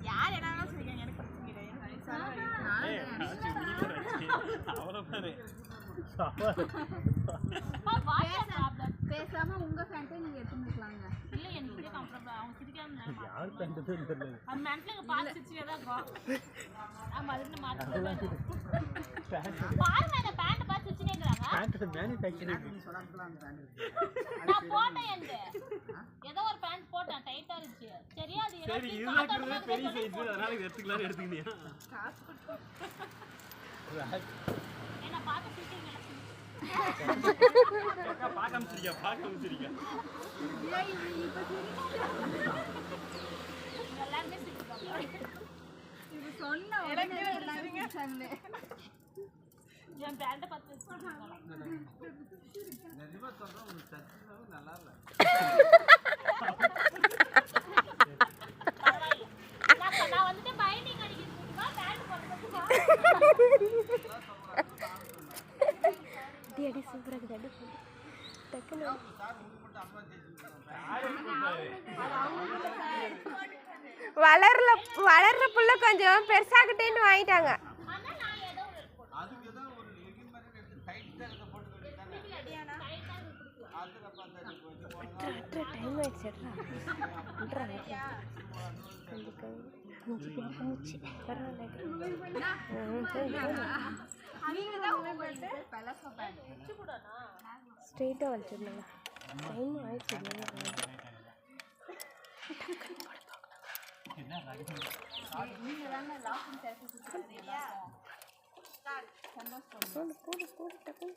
யார் என்ன சொல்றீங்க எனக்கு பேசாம உங்க ஃபேன்ட்டே நீங்க எடுத்துக்கலாங்க. இல்ல எனக்கு கம்ஃபர்ட்டபிள் அவங்க சிரிக்காம யார் ஃபேன்ட்டே தெரியல. அந்த மென்ட்ல பாத்து சிரிச்சேதா இருக்கும். ஆமா அதுக்கு மாத்திக்கலாம். பாருங்க அந்த பேண்ட் பாத்து சிரிச்சேங்கறாங்க. பேண்ட் மேனுஃபேக்சரிங் நீ சொன்னாங்கலாம் பேண்ட். நான் போட்டேன் எங்க. ஏதோ ஒரு பேண்ட் போட்டேன் டைட்டா இருந்துச்சு. சரியா அது சரி இதுல பெரிய சைஸ் அதனால எடுத்துக்கலாம் எடுத்துக்கினியா? காசு கொடுத்து. என்ன பாத்து சிரிச்சீங்க. பாக்காம சிரிக்க. ஏய் இப்ப சிரிச்சீங்க. எல்லாரும் சிரிச்சாங்க. இது சொன்ன உடனே எல்லாரும் சிரிச்சாங்களே. என் பேண்ட பார்த்து சிரிச்சாங்க. நிஜமா சொல்றேன் உங்க சச்சினாவும் நல்லா இல்ல. நான் வந்துட்டு பைண்டிங் அடிக்கிறதுக்கு பேண்ட் போடுறதுக்கு அடி சூப்பரா இருக்கு அடி டக்குனு வளர்ற புள்ள கொஞ்சம் பெருசாகிட்டேன்னு வாங்கிட்டாங்க. டைம் ஆயிடுச்சு ஸ்ட்ரெயிட்டாக வச்சிருந்தாங்க. டைம் ஆயிடுச்சு போடு டக்கு